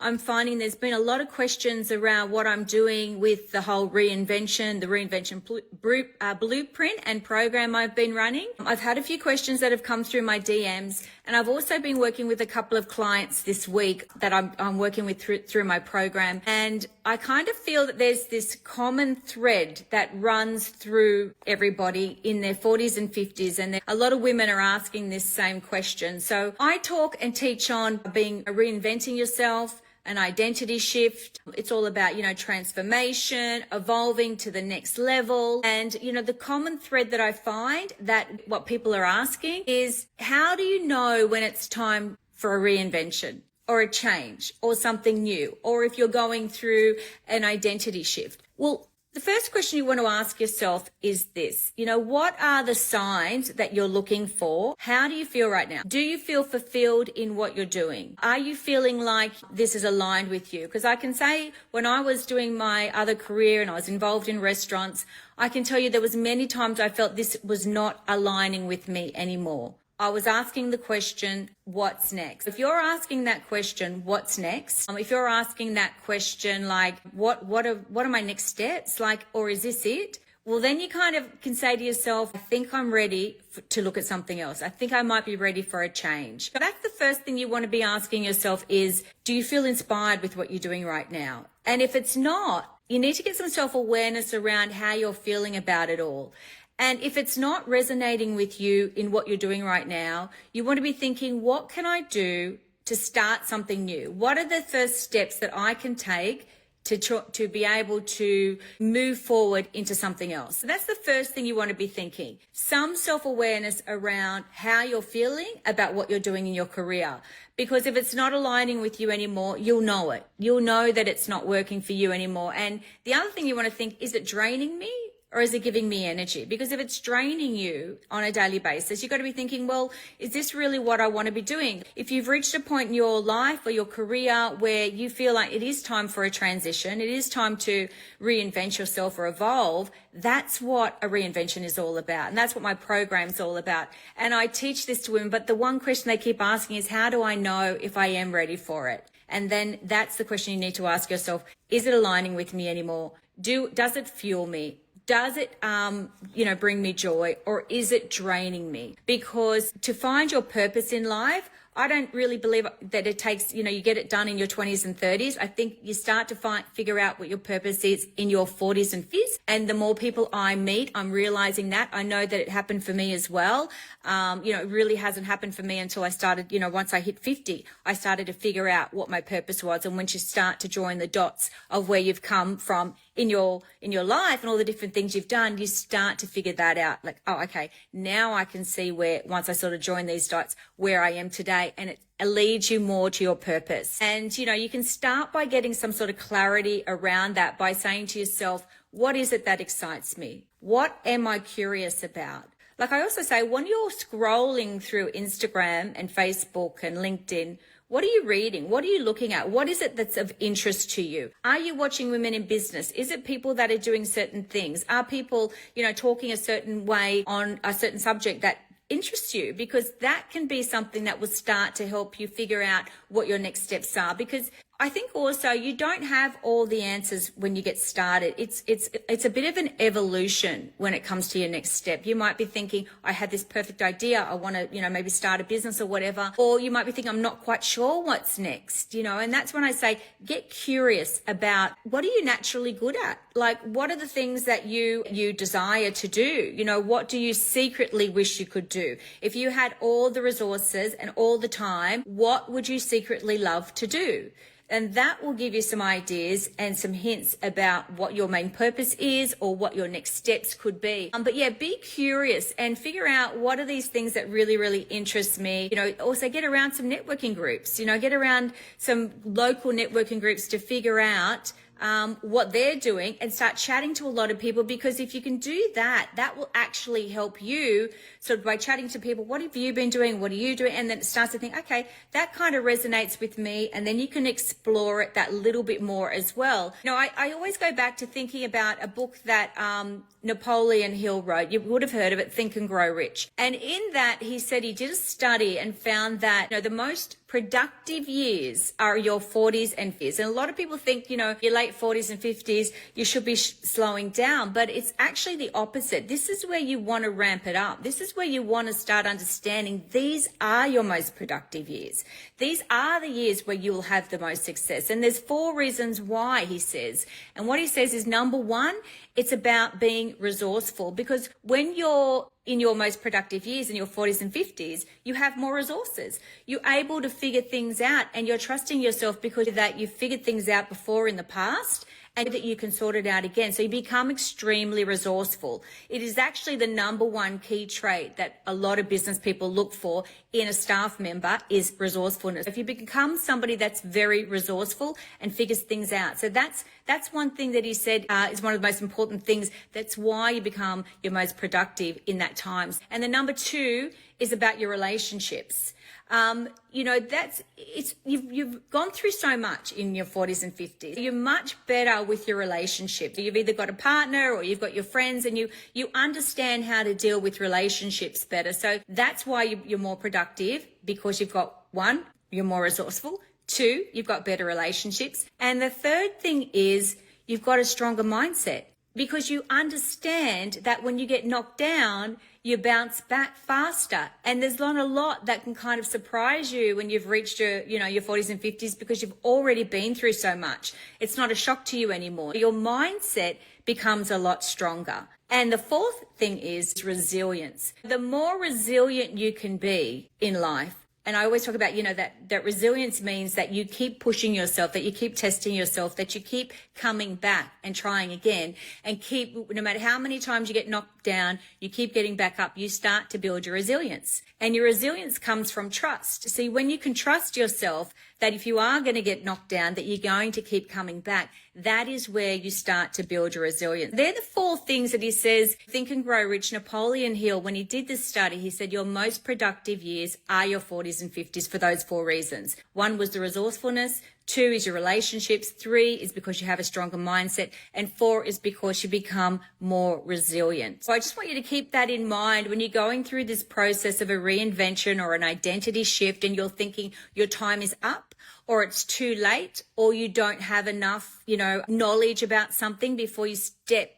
I'm finding there's been a lot of questions around what I'm doing with the whole reinvention, the reinvention blueprint and program I've been running. I've had a few questions that have come through my DMs, and I've also been working with a couple of clients this week that I'm working with through my program. And I kind of feel that there's this common thread that runs through everybody in their 40s and 50s. And a lot of women are asking this same question. So I talk and teach on reinventing yourself, an identity shift. It's all about, transformation, evolving to the next level. And, the common thread that I find that what people are asking is, how do you know when it's time for a reinvention or a change or something new, or if you're going through an identity shift? Well, the first question you want to ask yourself is this, what are the signs that you're looking for? How do you feel right now? Do you feel fulfilled in what you're doing? Are you feeling like this is aligned with you? Because I can say when I was doing my other career and I was involved in restaurants, I can tell you there was many times I felt this was not aligning with me anymore. I was asking the question, what's next? If you're asking that question, what's next? If you're asking that question, like, what are my next steps? Like, or is this it? Well, then you kind of can say to yourself, I think I'm ready to look at something else. I think I might be ready for a change. So that's the first thing you want to be asking yourself is, do you feel inspired with what you're doing right now? And if it's not, you need to get some self-awareness around how you're feeling about it all. And if it's not resonating with you in what you're doing right now, you want to be thinking, what can I do to start something new? What are the first steps that I can take to be able to move forward into something else? So that's the first thing you want to be thinking. Some self-awareness around how you're feeling about what you're doing in your career. Because if it's not aligning with you anymore, you'll know it. You'll know that it's not working for you anymore. And the other thing you want to think, is it draining me? Or is it giving me energy? Because if it's draining you on a daily basis, you've got to be thinking, well, is this really what I want to be doing? If you've reached a point in your life or your career where you feel like it is time for a transition, it is time to reinvent yourself or evolve, that's what a reinvention is all about. And that's what my program's all about. And I teach this to women, but the one question they keep asking is, how do I know if I am ready for it? And then that's the question you need to ask yourself. Is it aligning with me anymore? Does it fuel me? Does it, bring me joy, or is it draining me? Because to find your purpose in life, I don't really believe that it takes, you get it done in your 20s and 30s. I think you start to figure out what your purpose is in your 40s and 50s. And the more people I meet, I'm realizing that. I know that it happened for me as well. It really hasn't happened for me until I started, once I hit 50, I started to figure out what my purpose was. And once you start to join the dots of where you've come from in your life and all the different things you've done, you start to figure that out. Like, oh, okay, now I can see where, once I sort of join these dots, where I am today, and it leads you more to your purpose. And, you can start by getting some sort of clarity around that by saying to yourself, what is it that excites me? What am I curious about? Like I also say, when you're scrolling through Instagram and Facebook and LinkedIn, what are you reading? What are you looking at? What is it that's of interest to you? Are you watching women in business? Is it people that are doing certain things? Are people, talking a certain way on a certain subject that interests you? Because that can be something that will start to help you figure out what your next steps are. Because I think also you don't have all the answers when you get started. It's a bit of an evolution when it comes to your next step. You might be thinking, I had this perfect idea. I want to, maybe start a business or whatever. Or you might be thinking, I'm not quite sure what's next, and that's when I say, get curious about what are you naturally good at? Like, what are the things that you desire to do? What do you secretly wish you could do? If you had all the resources and all the time, what would you secretly love to do? And that will give you some ideas and some hints about what your main purpose is or what your next steps could be. But yeah, be curious and figure out what are these things that really, really interest me. Also get around some networking groups, get around some local networking groups to figure out what they're doing and start chatting to a lot of people, because if you can do that, that will actually help you sort of by chatting to people. What have you been doing? What are you doing? And then it starts to think, okay, that kind of resonates with me. And then you can explore it that little bit more as well. I always go back to thinking about a book that Napoleon Hill wrote. You would have heard of it, Think and Grow Rich. And in that, he said he did a study and found that the most productive years are your 40s and 50s. And a lot of people think, your late 40s and 50s, you should be slowing down, but it's actually the opposite. This is where you want to ramp it up. This is where you want to start understanding these are your most productive years. These are the years where you will have the most success. And there's 4 reasons why, he says. And what he says is, number 1, it's about being resourceful, because when you're in your most productive years, in your 40s and 50s, you have more resources. You're able to figure things out, and you're trusting yourself because of that you've figured things out before in the past, and that you can sort it out again. So you become extremely resourceful. It is actually the number 1 key trait that a lot of business people look for in a staff member is resourcefulness. If you become somebody that's very resourceful and figures things out. So that's one thing that he said is one of the most important things. That's why you become your most productive in that time. And the number 2 is about your relationships. You've gone through so much in your 40s and 50s. You're much better with your relationships. You've either got a partner or you've got your friends, and you understand how to deal with relationships better. So that's why you're more productive, because you've got 1, you're more resourceful. 2, you've got better relationships. And the third thing is you've got a stronger mindset, because you understand that when you get knocked down, you bounce back faster. And there's not a lot that can kind of surprise you when you've reached your 40s and 50s, because you've already been through so much. It's not a shock to you anymore. Your mindset becomes a lot stronger. And the 4th thing is resilience. The more resilient you can be in life, and I always talk about, that resilience means that you keep pushing yourself, that you keep testing yourself, that you keep coming back and trying again, and no matter how many times you get knocked down, you keep getting back up. You start to build your resilience. And your resilience comes from trust. See, when you can trust yourself that if you are going to get knocked down, that you're going to keep coming back, that is where you start to build your resilience. They're the 4 things that he says, Think and Grow Rich. Napoleon Hill, when he did this study, he said your most productive years are your 40s and 50s for those 4 reasons. 1 was the resourcefulness. 2 is your relationships. 3 is because you have a stronger mindset. And 4 is because you become more resilient. So I just want you to keep that in mind when you're going through this process of a reinvention or an identity shift, and you're thinking your time is up, or it's too late, or you don't have enough, knowledge about something before you step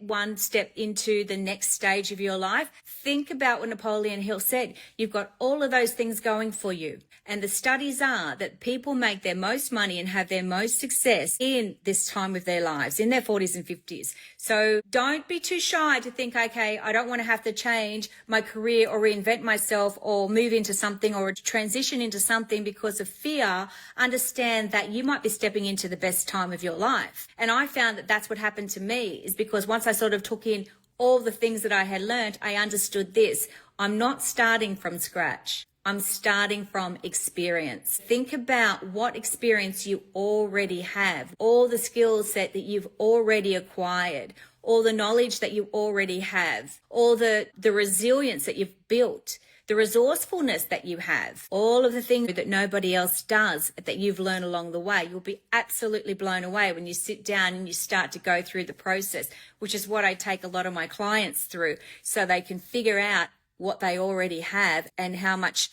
into the next stage of your life. Think about what Napoleon Hill said. You've got all of those things going for you. And the studies are that people make their most money and have their most success in this time of their lives, in their 40s and 50s. So don't be too shy to think, okay, I don't want to have to change my career or reinvent myself or move into something or transition into something because of fear. Understand that you might be stepping into the best time of your life. And I found that that's what happened to me, is because once I sort of took in all the things that I had learned, I understood this. I'm not starting from scratch. I'm starting from experience. Think about what experience you already have, all the skill set that you've already acquired, all the knowledge that you already have, all the resilience that you've built, the resourcefulness that you have, all of the things that nobody else does that you've learned along the way. You'll be absolutely blown away when you sit down and you start to go through the process, which is what I take a lot of my clients through, so they can figure out what they already have and how much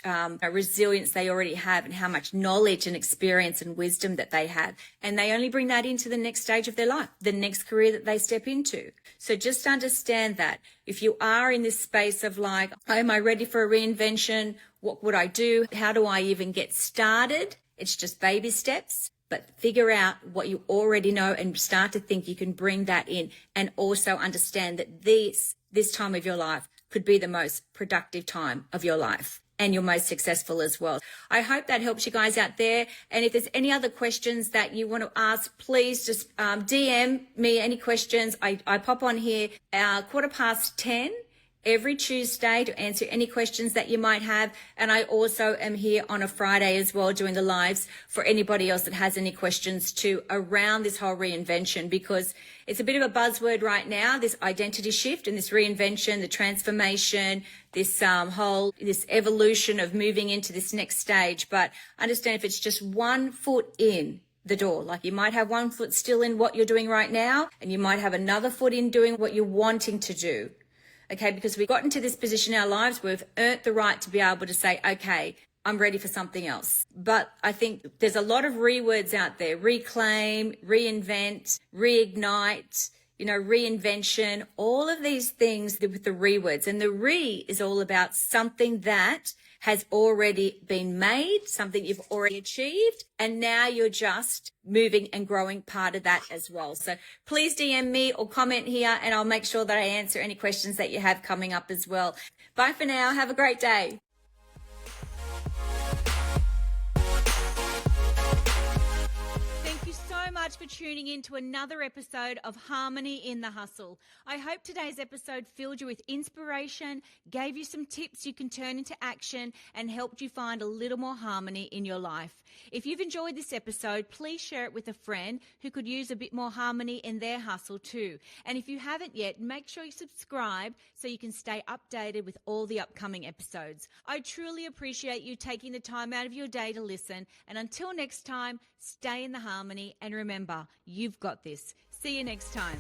resilience they already have and how much knowledge and experience and wisdom that they have. And they only bring that into the next stage of their life, the next career that they step into. So just understand that if you are in this space of like, am I ready for a reinvention? What would I do? How do I even get started? It's just baby steps. But figure out what you already know and start to think you can bring that in, and also understand that this time of your life could be the most productive time of your life and your most successful as well. I hope that helps you guys out there. And if there's any other questions that you want to ask, please just DM me any questions. I pop on here 10:15 every Tuesday to answer any questions that you might have. And I also am here on a Friday as well doing the lives for anybody else that has any questions too around this whole reinvention, because it's a bit of a buzzword right now, this identity shift and this reinvention, the transformation, this this evolution of moving into this next stage. But understand, if it's just 1 foot in the door, like you might have 1 foot still in what you're doing right now, and you might have another foot in doing what you're wanting to do. Okay, because we've gotten to this position in our lives, we've earned the right to be able to say, okay, I'm ready for something else. But I think there's a lot of words out there: reclaim, reinvent, reignite, reinvention, all of these things with the words. And the is all about something that has already been made, something you've already achieved, and now you're just moving and growing part of that as well. So please DM me or comment here, and I'll make sure that I answer any questions that you have coming up as well. Bye for now. Have a great day. Much for tuning in to another episode of Harmony in the Hustle. I hope today's episode filled you with inspiration, gave you some tips you can turn into action, and helped you find a little more harmony in your life. If you've enjoyed this episode, please share it with a friend who could use a bit more harmony in their hustle too. And if you haven't yet, make sure you subscribe so you can stay updated with all the upcoming episodes. I truly appreciate you taking the time out of your day to listen. And until next time, stay in the harmony and remember, you've got this. See you next time.